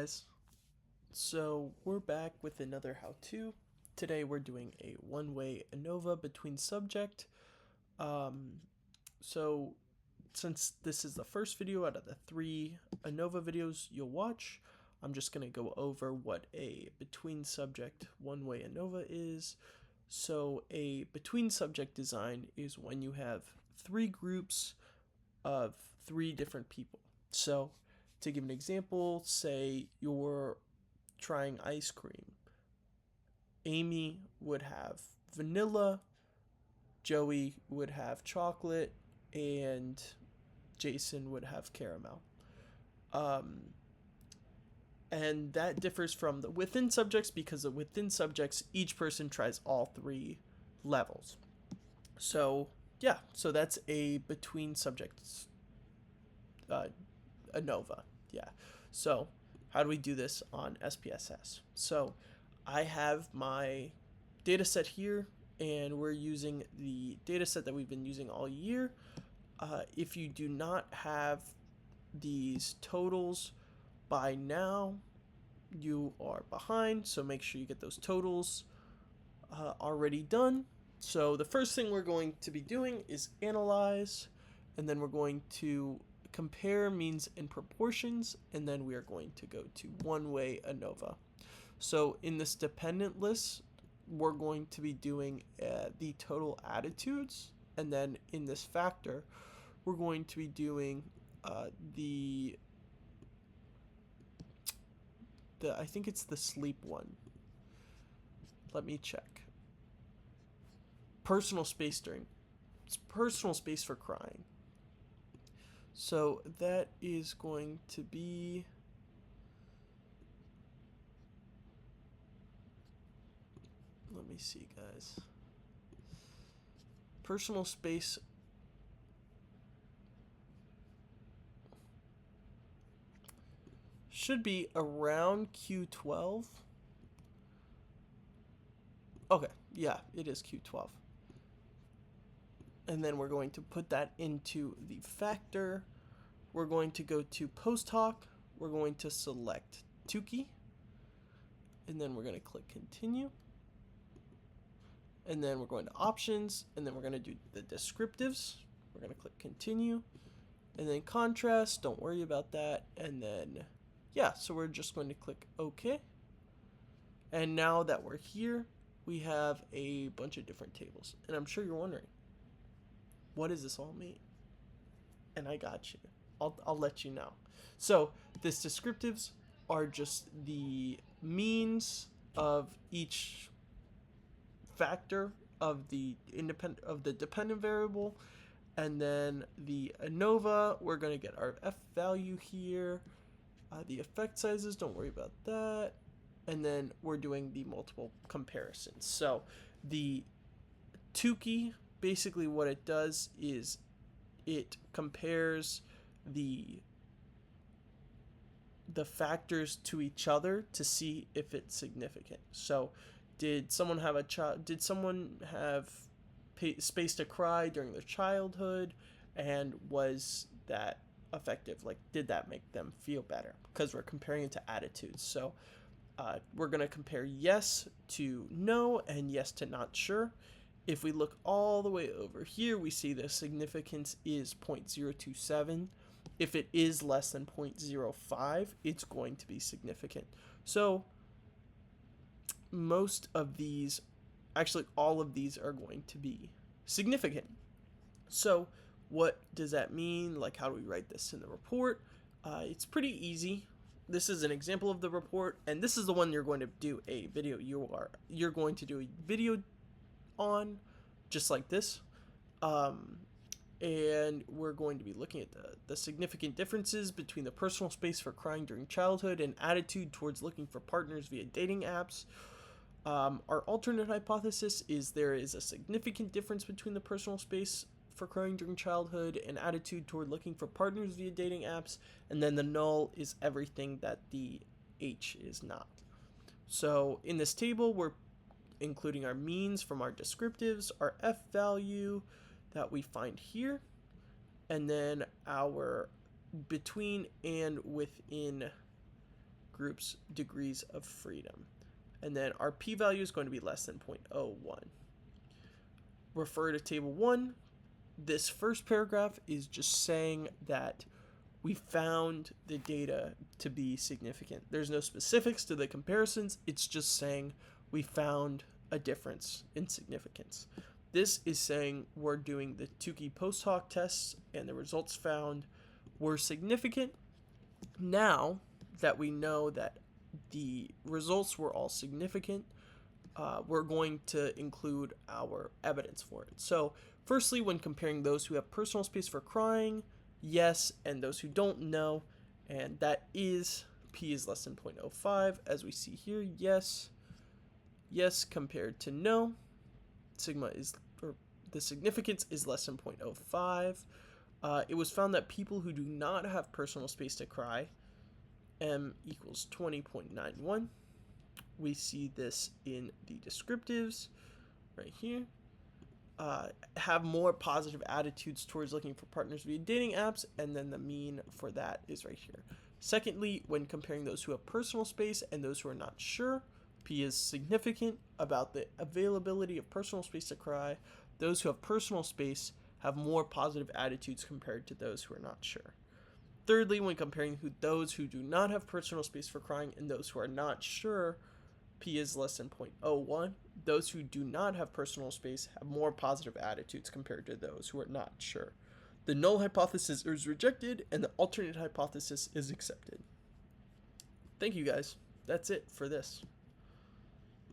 Guys, so we're back with another how-to. Today we're doing a one-way ANOVA between subject. Um, so since this is the first video out of the 3 ANOVA videos you'll watch, I'm just going to go over what a between subject one-way ANOVA is. So a between subject design is when you have 3 groups of 3 different people. So to give an example, say you're trying ice cream. Amy would have vanilla, Joey would have chocolate, and Jason would have caramel. And that differs from the within subjects because the within subjects, each person tries all 3 levels. So yeah, so that's a between subjects ANOVA. Yeah. So how do we do this on SPSS? So I have my data set here, and we're using the data set that we've been using all year. If you do not have these totals by now, you are behind, so make sure you get those totals already done. So the first thing we're going to be doing is analyze, and then we're going to compare means and proportions, and then we are going to go to one-way ANOVA. So in this dependent list, we're going to be doing the total attitudes, and then in this factor, we're going to be doing the I think it's the sleep one. Let me check. Personal space it's personal space for crying. So that is going to be let me see, guys. Personal space should be around Q12. Okay, yeah, it is Q12. And then we're going to put that into the factor. We're going to go to post hoc. We're going to select Tukey. And then we're going to click continue. And then we're going to options. And then we're going to do the descriptives. We're going to click continue. And then contrast. Don't worry about that. And then, yeah, so we're just going to click OK. And now that we're here, we have a bunch of different tables. And I'm sure you're wondering, what does this all mean? And I got you. I'll let you know. So this descriptives are just the means of each factor of the dependent variable, and then the ANOVA, we're going to get our F value here. The effect sizes, don't worry about that. And then we're doing the multiple comparisons. So the Tukey, basically what it does is it compares the factors to each other to see if it's significant. So did someone have space to cry during their childhood, and was that effective? Like, did that make them feel better? Because we're comparing it to attitudes. So we're going to compare yes to no and yes to not sure. If we look all the way over here, we see the significance is 0.027. If it is less than 0.05, it's going to be significant. So most of these, actually all of these, are going to be significant. So what does that mean? Like, how do we write this in the report? It's pretty easy. This is an example of the report, and this is the one you're going to do a video. You're going to do a video on, just like this. And we're going to be looking at the significant differences between the personal space for crying during childhood and attitude towards looking for partners via dating apps. Our alternate hypothesis is there is a significant difference between the personal space for crying during childhood and attitude toward looking for partners via dating apps, and then the null is everything that the H is not. So in this table, we're including our means from our descriptives, our F value that we find here, and then our between and within subgroups degrees of freedom. And then our p-value is going to be less than 0.01. Refer to table 1. This first paragraph is just saying that we found the data to be significant. There's no specifics to the comparisons. It's just saying we found a difference in significance. This is saying we're doing the Tukey post hoc tests and the results found were significant. Now that we know that the results were all significant, we're going to include our evidence for it. So firstly, when comparing those who have personal space for crying, yes, and those who don't, no, and that is p is less than 0.05, as we see here. Yes compared to no, sigma is, or the significance is less than 0.05. It was found that people who do not have personal space to cry, m equals 20.91. We see this in the descriptives right here. Have more positive attitudes towards looking for partners via dating apps, and then the mean for that is right here. Secondly, when comparing those who have personal space and those who are not sure, p is significant about the availability of personal space to cry. Those who have personal space have more positive attitudes compared to those who are not sure. Thirdly, when comparing those who do not have personal space for crying and those who are not sure, p is less than 0.01. Those who do not have personal space have more positive attitudes compared to those who are not sure. The null hypothesis is rejected and the alternate hypothesis is accepted. Thank you guys. That's it for this.